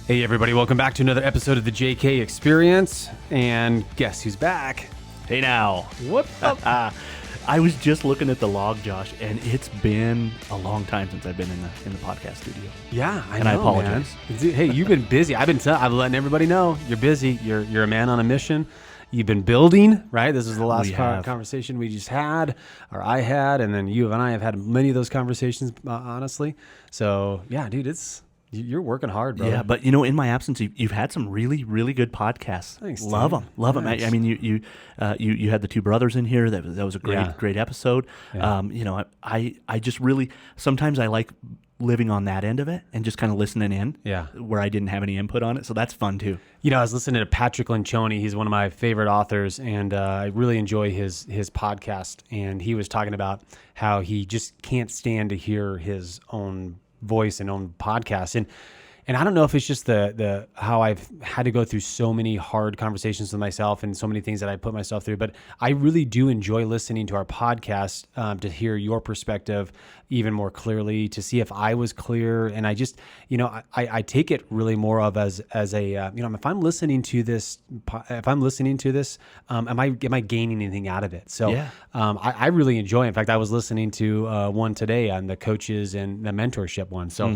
Hey everybody, welcome back to another episode of the JK Experience. And guess who's back? Hey now. What up? I was just looking at the log, Josh, and it's been a long time since I've been in the podcast studio. Yeah, I know, And I apologize. Man. Hey, you've been busy. I've been letting everybody know you're busy. You're a man on a mission. You've been building, right? This is the last conversation we just had, or I had, and then you and I have had many of those conversations, honestly. So yeah, dude, you're working hard, bro. Yeah, but in my absence, you've had some really, really good podcasts. Thanks, love dude. them, love them. I mean, you had the two brothers in here. That was a great episode. Yeah. I just really sometimes I like living on that end of it and just kind of listening in. Yeah. Where I didn't have any input on it, so that's fun too. I was listening to Patrick Lencioni. He's one of my favorite authors, and I really enjoy his podcast. And he was talking about how he just can't stand to hear his own voice and own podcast. And I don't know if it's just the how I've had to go through so many hard conversations with myself and so many things that I put myself through, but I really do enjoy listening to our podcast to hear your perspective even more clearly, to see if I was clear. And I just, I take it really more of as a, if I'm listening to this, am I gaining anything out of it? So Yeah. I really enjoy it. In fact, I was listening to one today on the coaches and the mentorship one. So,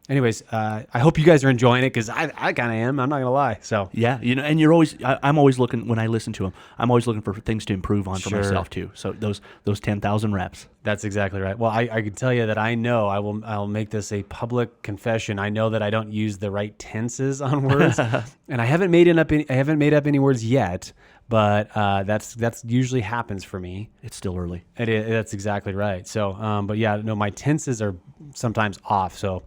anyways, I hope you guys are enjoying it, because I kind of am. I'm not gonna lie. So yeah, and I'm always looking when I listen to them. I'm always looking for things to improve on for myself too. So those 10,000 reps. That's exactly right. Well, I can tell you that I know I'll make this a public confession. I know that I don't use the right tenses on words, and I haven't made up any words yet. But that's usually happens for me. It's still early. That's exactly right. So, but yeah, no, my tenses are sometimes off. So,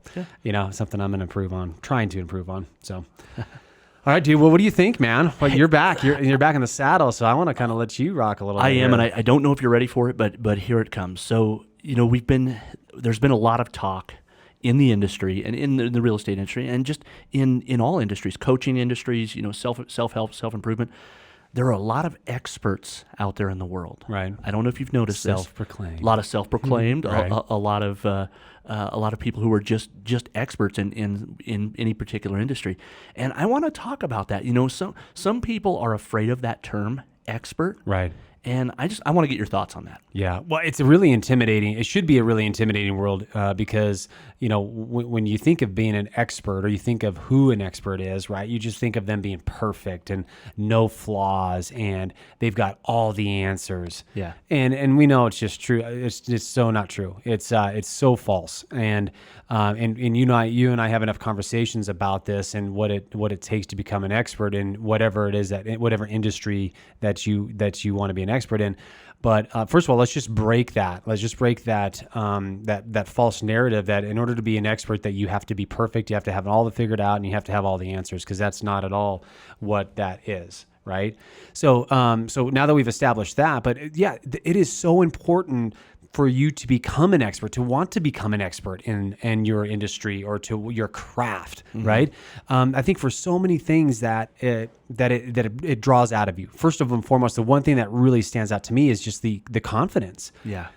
something I'm going to trying to improve on. So, all right, dude. Well, what do you think, man? Well, you're back. You're back in the saddle. So I want to kind of let you rock a little bit. I am, and I don't know if you're ready for it, but here it comes. So, there's been a lot of talk in the industry and in the real estate industry, and just in all industries, coaching industries, self-help, self-improvement. There are a lot of experts out there in the world. Right. I don't know if you've noticed Self-proclaimed. this. A lot of self-proclaimed. Right. A lot of people who are just experts in any particular industry. And I want to talk about that. Some people are afraid of that term, expert. Right. And I want to get your thoughts on that. Yeah. Well, it's really intimidating. It should be a really intimidating world because, when you think of being an expert, or you think of who an expert is, right, you just think of them being perfect and no flaws, and they've got all the answers. Yeah. And we know it's just true. It's just so not true. It's so false. And you and I have enough conversations about this and what it takes to become an expert in whatever it is whatever industry that you want to be an expert in. But first of all, let's just break that. Let's just break that that false narrative that in order to be an expert that you have to be perfect, you have to have it all figured out, and you have to have all the answers, because that's not at all what that is, right? So now that we've established that, but yeah, it is so important for you to become an expert, to want to become an expert in your industry or to your craft, right? I think for so many things that it draws out of you. First and foremost, the one thing that really stands out to me is just the confidence. Yeah.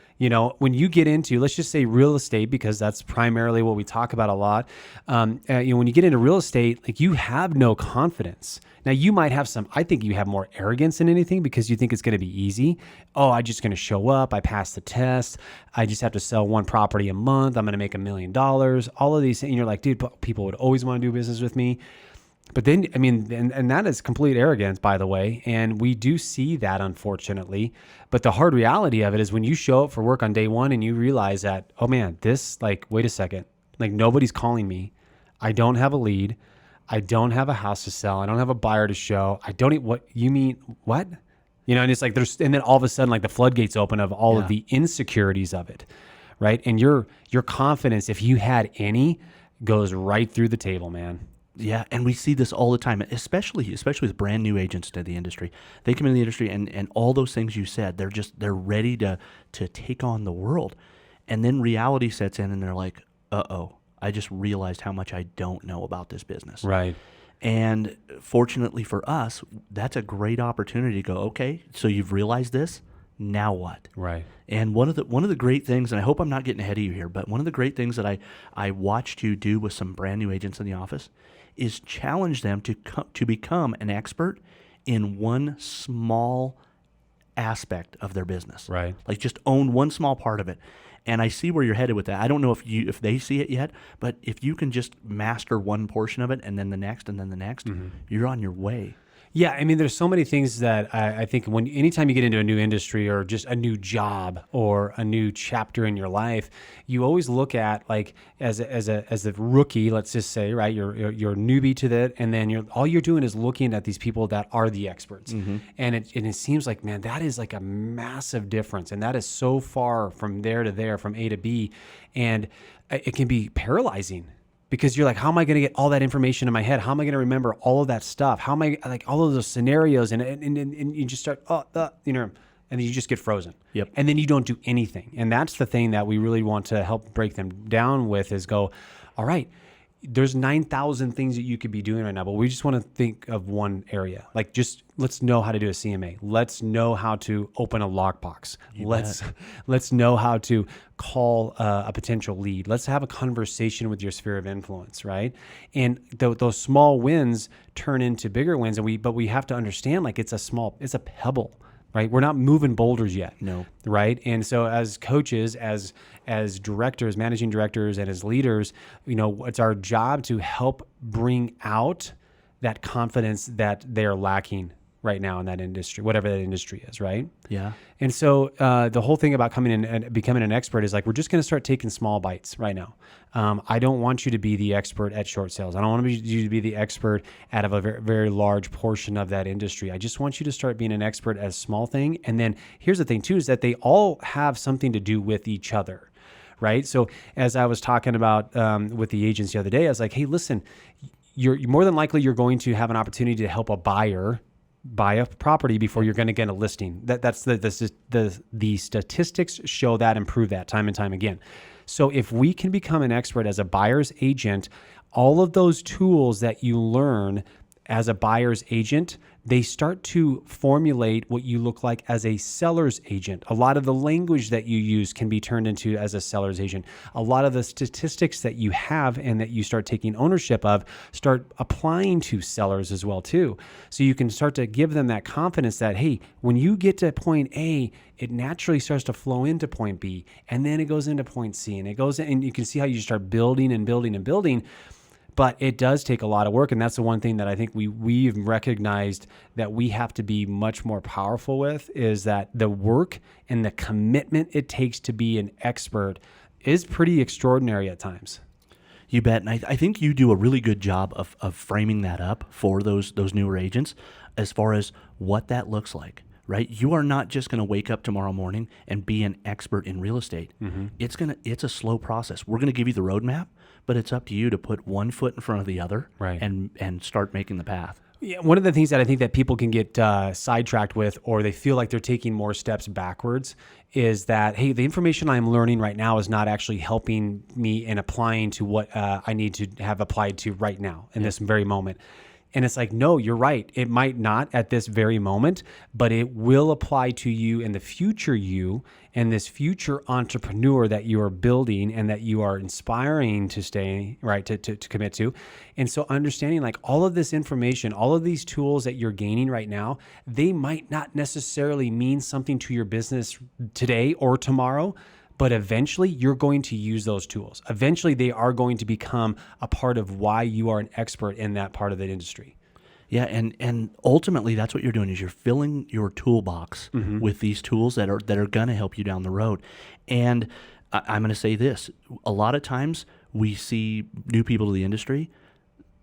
When you get into, let's just say, real estate, because that's primarily what we talk about a lot. When you get into real estate, like, you have no confidence. Now, you might have I think you have more arrogance than anything, because you think it's going to be easy. Oh, I'm just going to show up. I passed the test. I just have to sell one property a month. I'm going to make $1 million. All of these things. And you're like, dude, people would always want to do business with me. But then, and that is complete arrogance, by the way. And we do see that, unfortunately. But the hard reality of it is when you show up for work on day one and you realize that, oh man, wait a second. Like, nobody's calling me. I don't have a lead. I don't have a house to sell. I don't have a buyer to show. I don't eat what you mean. What? And it's like and then all of a sudden, like, the floodgates open of all of the insecurities of it. Right. And your confidence, if you had any, goes right through the table, man. Yeah, and we see this all the time, especially with brand new agents to the industry. They come into the industry, and all those things you said, they're ready to take on the world, and then reality sets in, and they're like, uh-oh, I just realized how much I don't know about this business. Right. And fortunately for us, that's a great opportunity to go, okay, so you've realized this. Now what? Right. And one of the great things, and I hope I'm not getting ahead of you here, but one of the great things that I watched you do with some brand new agents in the office is challenge them to become an expert in one small aspect of their business. Right. Like just own one small part of it. And I see where you're headed with that. I don't know if they see it yet, but if you can just master one portion of it and then the next and then the next, you're on your way. Yeah, I mean, there's so many things that I think anytime you get into a new industry or just a new job or a new chapter in your life, you always look at like as a rookie, let's just say, right? You're newbie to that, and then all you're doing is looking at these people that are the experts, and it seems like, man, that is like a massive difference, and that is so far from there to there, from A to B, and it can be paralyzing. Because you're like, how am I going to get all that information in my head? How am I going to remember all of that stuff? How am I like all of those scenarios? And you just start, and then you just get frozen. Yep. And then you don't do anything. And that's the thing that we really want to help break them down with is go, all right, there's 9,000 things that you could be doing right now, but we just want to think of one area. Like just let's know how to do a CMA. Let's know how to open a lockbox. Let's know how to call a potential lead. Let's have a conversation with your sphere of influence, right? And those small wins turn into bigger wins. But we have to understand like it's a pebble. Right? We're not moving boulders yet. No. Right? And so as coaches, as directors, managing directors, and as leaders, it's our job to help bring out that confidence that they're lacking right now in that industry, whatever that industry is, right? Yeah. And so the whole thing about coming in and becoming an expert is like, we're just going to start taking small bites right now. I don't want you to be the expert at short sales. I don't want you to be the expert out of a very, very large portion of that industry. I just want you to start being an expert at a small thing. And then here's the thing too, is that they all have something to do with each other. Right. So as I was talking about with the agents the other day, I was like, hey, listen, you're more than likely you're going to have an opportunity to help a buyer buy a property before you're going to get a listing. That's the statistics show that and prove that time and time again. So if we can become an expert as a buyer's agent, all of those tools that you learn as a buyer's agent, they start to formulate what you look like as a seller's agent. A lot of the language that you use can be turned into as a seller's agent. A lot of the statistics that you have and that you start taking ownership of start applying to sellers as well too. So you can start to give them that confidence that, hey, when you get to point A, it naturally starts to flow into point B, and then it goes into point C, and it goes in, and you can see how you start building and building and building. But it does take a lot of work, and that's the one thing that I think we've recognized that we have to be much more powerful with, is that the work and the commitment it takes to be an expert is pretty extraordinary at times. You bet. And I think you do a really good job of framing that up for those newer agents as far as what that looks like. Right? You are not just going to wake up tomorrow morning and be an expert in real estate. Mm-hmm. It's a slow process. We're going to give you the roadmap, but it's up to you to put one foot in front of the other, right, and start making the path. Yeah, one of the things that I think that people can get sidetracked with, or they feel like they're taking more steps backwards, is that, hey, the information I'm learning right now is not actually helping me in applying to what I need to have applied to right now in this very moment. And it's like, no, you're right. It might not at this very moment, but it will apply to you in the future you and this future entrepreneur that you are building and that you are inspiring to stay, right, to commit to. And so understanding like all of this information, all of these tools that you're gaining right now, they might not necessarily mean something to your business today or tomorrow, but eventually you're going to use those tools. Eventually they are going to become a part of why you are an expert in that part of the industry. Yeah, and ultimately that's what you're doing, is you're filling your toolbox with these tools that are going to help you down the road. And I'm going to say this, a lot of times we see new people to the industry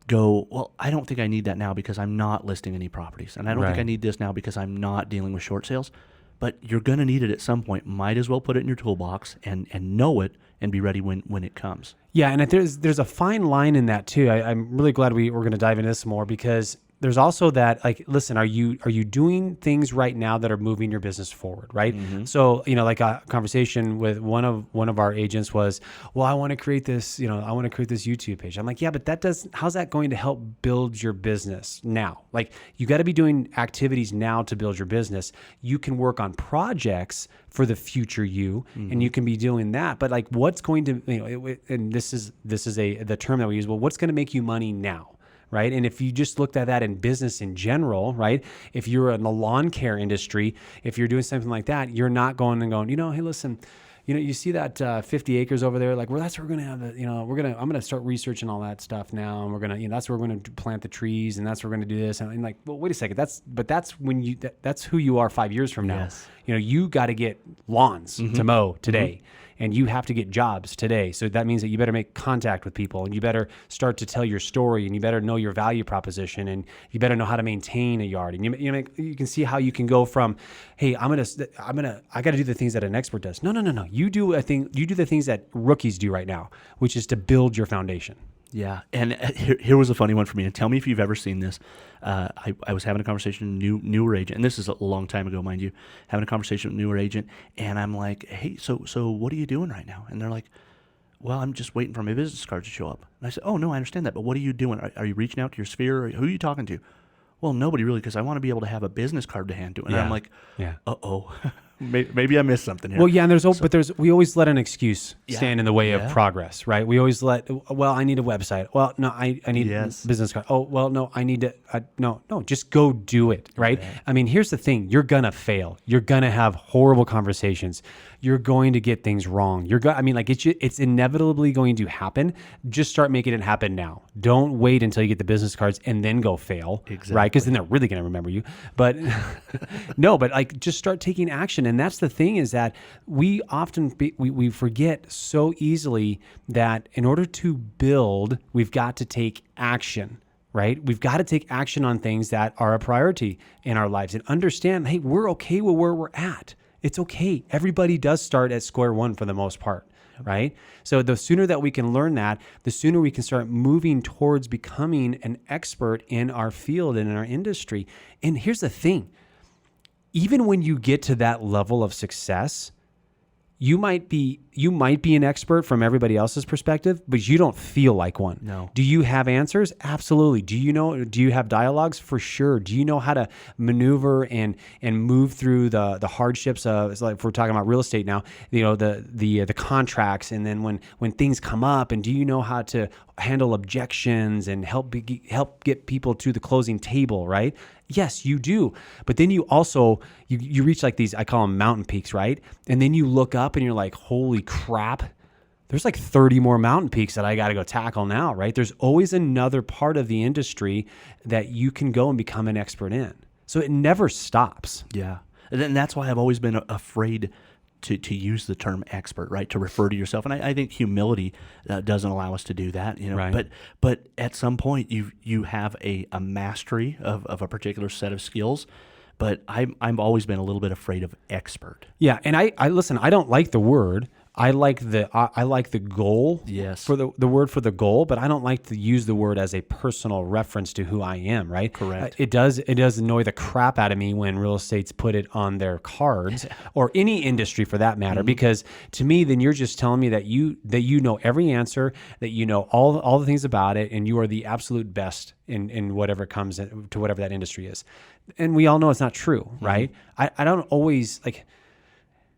go, well, I don't think I need that now because I'm not listing any properties. And I don't think I need this now because I'm not dealing with short sales. But you're going to need it at some point. Might as well put it in your toolbox and know it and be ready when it comes. Yeah, and there's a fine line in that too. I'm really glad we're going to dive into this more, because there's also that, like, listen, are you doing things right now that are moving your business forward, right? So, like a conversation with one of our agents was, well, I want to create this, I want to create this YouTube page. I'm like, yeah, but how's that going to help build your business now? Like, you got to be doing activities now to build your business. You can work on projects for the future you, and you can be doing that. But like, what's going to, and this is the term that we use. Well, what's going to make you money now? Right. And if you just looked at that in business in general, right? If you're in the lawn care industry, if you're doing something like that, you're not going, hey, listen, you see that 50 acres over there, like, well, that's where we're going to have I'm going to start researching all that stuff now. And we're going to, that's where we're going to plant the trees, and that's where we're going to do this. And like, well, wait a second. That's who you are 5 years from now. Yes. You got to get lawns to mow today. And you have to get jobs today. So that means that you better make contact with people, and you better start to tell your story, and you better know your value proposition, and you better know how to maintain a yard. And you can see how you can go from, hey, I got to do the things that an expert does. No. You do the things that rookies do right now, which is to build your foundation. Yeah, and here was a funny one for me. And tell me if you've ever seen this. I was having a conversation with a newer agent, and this is a long time ago, mind you, having a conversation with a newer agent, and I'm like, hey, so what are you doing right now? And they're like, well, I'm just waiting for my business card to show up. And I said, oh, no, I understand that, but what are you doing? Are you reaching out to your sphere? Or who are you talking to? Well, nobody really, because I want to be able to have a business card to hand to. And I'm like, uh-oh. Maybe I missed something here. Well, yeah, and we always let an excuse stand in the way of progress, right? We always I need a website. Well, no, I need a business card. Oh, well, no, I need to, no, just go do it, right? Okay. I mean, here's the thing. You're going to fail. You're going to have horrible conversations. You're going to get things wrong. It's inevitably going to happen. Just start making it happen now. Don't wait until you get the business cards and then go fail, right? Because then they're really going to remember you. But just start taking action. And that's the thing, is that we often we forget so easily that in order to build, we've got to take action. Right? We've got to take action on things that are a priority in our lives and understand, hey, we're okay with where we're at. It's okay. Everybody does start at square one for the most part, right? So the sooner that we can learn that, the sooner we can start moving towards becoming an expert in our field and in our industry. And here's the thing. Even when you get to that level of success, you might be an expert from everybody else's perspective, but you don't feel like one. No. Do you have answers? Absolutely. Do you have dialogues? For sure. Do you know how to maneuver and move through the hardships of, it's like, if we're talking about real estate now, the contracts, and then when things come up, and do you know how to handle objections and help get people to the closing table, right? Yes, you do. But then you also, you reach like these, I call them mountain peaks, right? And then you look up and you're like, holy crap, there's like 30 more mountain peaks that I got to go tackle now, right? There's always another part of the industry that you can go and become an expert in. So it never stops. Yeah. And that's why I've always been afraid to use the term expert, right? To refer to yourself. And I think humility doesn't allow us to do that, Right. But at some point you have a mastery of a particular set of skills. But I've always been a little bit afraid of expert. Yeah. And I listen, I don't like the word. I like the goal for the word for the goal, but I don't like to use the word as a personal reference to who I am, right? Correct. It does annoy the crap out of me when real estate's put it on their cards or any industry for that matter, because to me, then you're just telling me that you know every answer, that you know all the things about it, and you are the absolute best in whatever comes to whatever that industry is. And we all know it's not true, right? I don't always like.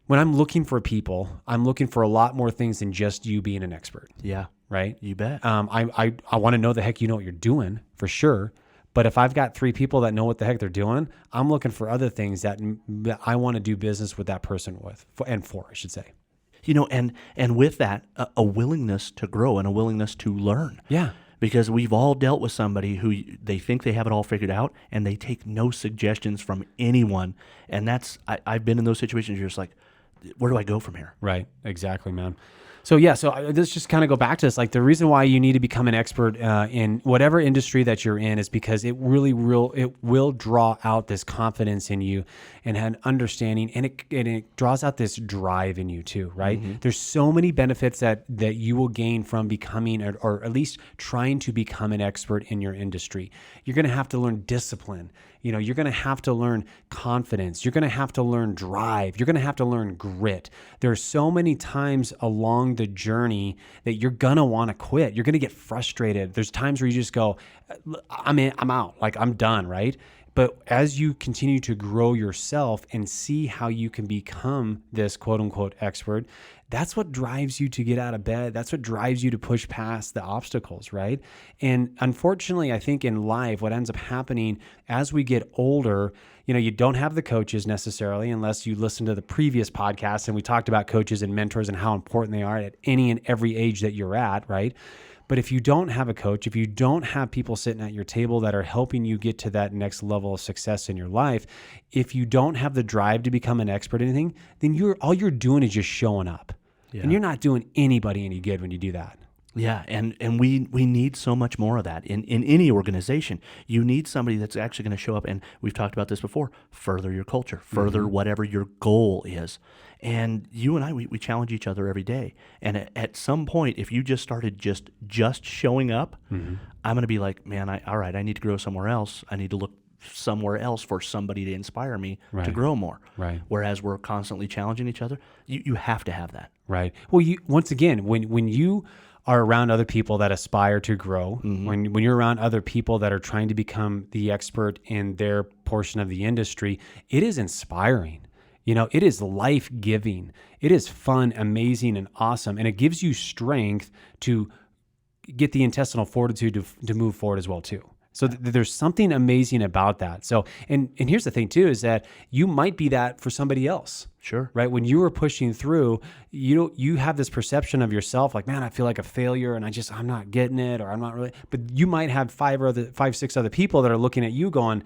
When I'm looking for people, I'm looking for a lot more things than just you being an expert. Yeah. Right? You bet. I want to know the heck you know what you're doing, for sure. But if I've got 3 people that know what the heck they're doing, I'm looking for other things that I want to do business with that person for, I should say. And with that, a willingness to grow and a willingness to learn. Yeah. Because we've all dealt with somebody who they think they have it all figured out, and they take no suggestions from anyone. And I've been in those situations. You're just like, where do I go from here? Right. Exactly, man. So yeah, let's just kind of go back to this. Like the reason why you need to become an expert in whatever industry that you're in is because it will draw out this confidence in you and an understanding, and it draws out this drive in you too, right? There's so many benefits that you will gain from becoming or at least trying to become an expert in your industry. You're going to have to learn discipline. You're going to have to learn confidence. You're going to have to learn drive. You're going to have to learn grit. There are so many times along the journey that you're going to want to quit. You're going to get frustrated. There's times where you just go, I'm out. Like I'm done, right? But as you continue to grow yourself and see how you can become this quote unquote expert, that's what drives you to get out of bed. That's what drives you to push past the obstacles, right? And unfortunately, I think in life, what ends up happening as we get older, you don't have the coaches necessarily unless you listen to the previous podcast. And we talked about coaches and mentors and how important they are at any and every age that you're at, right? But if you don't have a coach, if you don't have people sitting at your table that are helping you get to that next level of success in your life, if you don't have the drive to become an expert in anything, then all you're doing is just showing up. Yeah. And you're not doing anybody any good when you do that. Yeah, and we need so much more of that in any organization. You need somebody that's actually going to show up, and we've talked about this before, further your culture, further whatever your goal is. And you and I, we challenge each other every day. And at some point, if you just started just showing up, I'm going to be like, man, all right, I need to grow somewhere else. I need to look somewhere else for somebody to inspire me to grow more. Right. Whereas we're constantly challenging each other, you have to have that. Right. Well, once again, when you are around other people that aspire to grow, when you're around other people that are trying to become the expert in their portion of the industry, it is inspiring. It is life-giving. It is fun, amazing, and awesome. And it gives you strength to get the intestinal fortitude to move forward as well, too. So there's something amazing about that. So, and here's the thing too, is that you might be that for somebody else. Sure. Right. When you were pushing through, you have this perception of yourself like, man, I feel like a failure and I'm not getting it, or I'm not really, but you might have 6 other people that are looking at you going,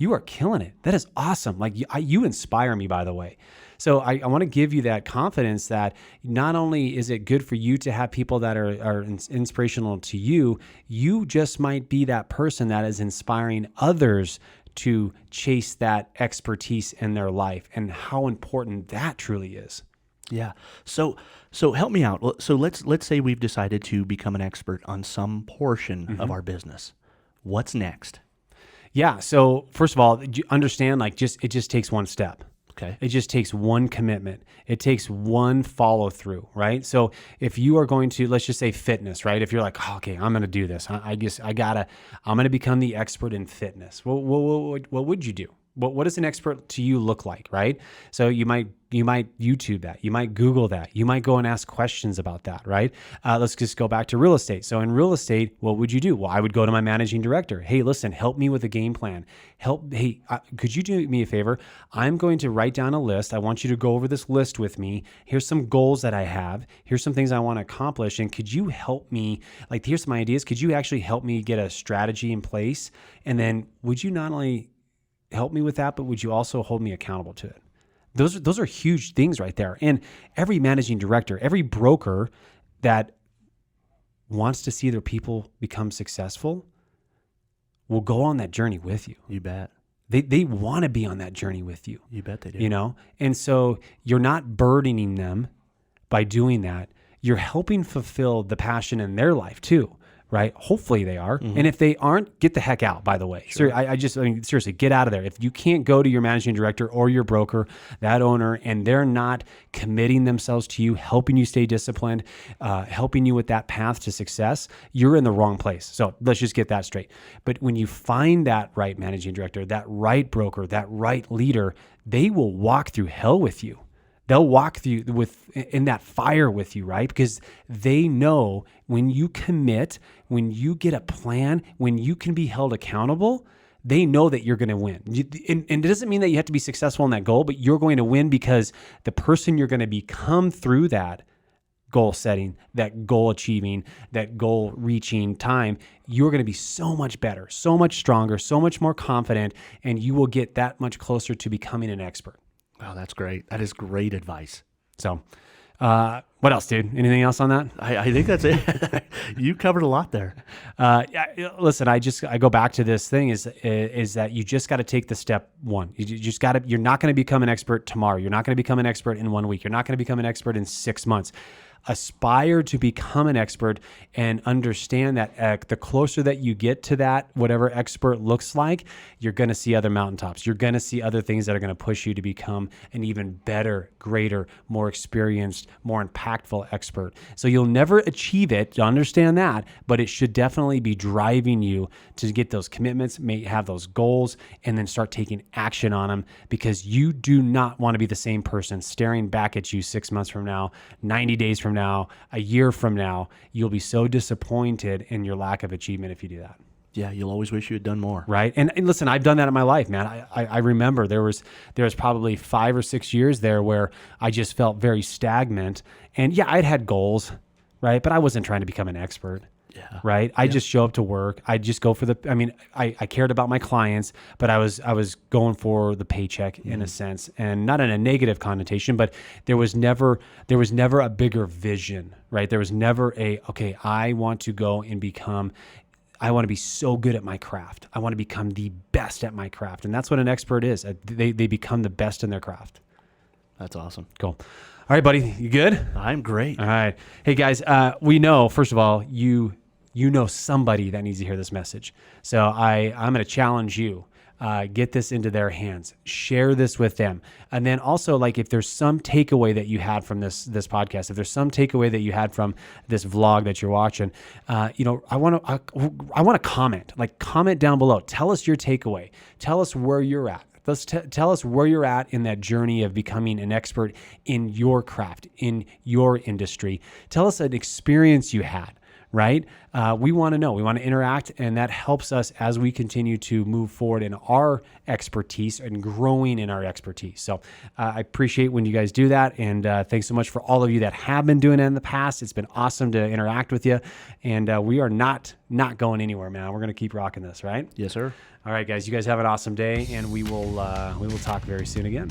you are killing it. That is awesome. Like you inspire me, by the way. So I want to give you that confidence that not only is it good for you to have people that are inspirational to you, you just might be that person that is inspiring others to chase that expertise in their life, and how important that truly is. Yeah. So help me out. So let's say we've decided to become an expert on some portion of our business. What's next? Yeah. So first of all, you understand, like it just takes one step. Okay. It just takes one commitment. It takes one follow through, right? So if you are going to, let's just say fitness, right? If you're like, oh, okay, I'm going to do this. I'm going to become the expert in fitness. What would you do? What does an expert to you look like, right? So you might YouTube that, you might Google that, you might go and ask questions about that, right? Let's just go back to real estate. So in real estate, what would you do? Well, I would go to my managing director. Hey, listen, help me with a game plan. Could you do me a favor? I'm going to write down a list. I want you to go over this list with me. Here's some goals that I have. Here's some things I want to accomplish. And could you help me? Like, here's some ideas. Could you actually help me get a strategy in place? And then would you not only help me with that, but would you also hold me accountable to it? Those are huge things right there. And every managing director, every broker that wants to see their people become successful will go on that journey with you. You bet. They want to be on that journey with you. You bet they do. And so you're not burdening them by doing that. You're helping fulfill the passion in their life too. Right? Hopefully they are. And if they aren't, get the heck out, by the way. Sure. Seriously, get out of there. If you can't go to your managing director or your broker, that owner, and they're not committing themselves to you, helping you stay disciplined, helping you with that path to success, you're in the wrong place. So let's just get that straight. But when you find that right managing director, that right broker, that right leader, they will walk through hell with you. They'll walk through in that fire with you, right? Because they know when you commit, when you get a plan, when you can be held accountable, they know that you're going to win. And it doesn't mean that you have to be successful in that goal, but you're going to win because the person you're going to become through that goal setting, that goal achieving, that goal reaching time, you're going to be so much better, so much stronger, so much more confident, and you will get that much closer to becoming an expert. Oh, that's great. That is great advice. So What else, dude? Anything else on that? I think that's it. You covered a lot there. Yeah, listen, I go back to this thing is that you just got to take the step one. You just got to, you're not going to become an expert tomorrow. You're not going to become an expert in 1 week. You're not going to become an expert in 6 months. Aspire to become an expert and understand that the closer that you get to that, whatever expert looks like, you're going to see other mountaintops. You're going to see other things that are going to push you to become an even better, greater, more experienced, more impactful expert. So you'll never achieve it, to understand that, but it should definitely be driving you to get those commitments, may have those goals, and then start taking action on them, because you do not want to be the same person staring back at you 6 months from now, 90 days from now, a year from now. You'll be so disappointed in your lack of achievement if you do that. Yeah, you'll always wish you had done more. Right. And listen, I've done that in my life, man. I remember there was probably 5 or 6 years there where I just felt very stagnant. And yeah, I'd had goals, right? But I wasn't trying to become an expert. Yeah. Right. I just show up to work. I just go for I cared about my clients, but I was going for the paycheck in a sense, and not in a negative connotation, but there was never a bigger vision, right? There was never I want to go and I want to be so good at my craft. I want to become the best at my craft. And that's what an expert is. They become the best in their craft. That's awesome. Cool. All right, buddy. You good? I'm great. All right. Hey, guys, we know, first of all, you know somebody that needs to hear this message. So I'm going to challenge you. Get this into their hands. Share this with them. And then also, like, if there's some takeaway that you had from this podcast, if there's some takeaway that you had from this vlog that you're watching, I want to comment. Like, comment down below. Tell us your takeaway. Tell us where you're at. Tell us where you're at in that journey of becoming an expert in your craft, in your industry. Tell us an experience you had, right? We want to know. We want to interact, and that helps us as we continue to move forward in our expertise and growing in our expertise. So I appreciate when you guys do that, and thanks so much for all of you that have been doing it in the past. It's been awesome to interact with you, and we are not going anywhere, man. We're going to keep rocking this, right? Yes, sir. All right, guys. You guys have an awesome day, and we will talk very soon again.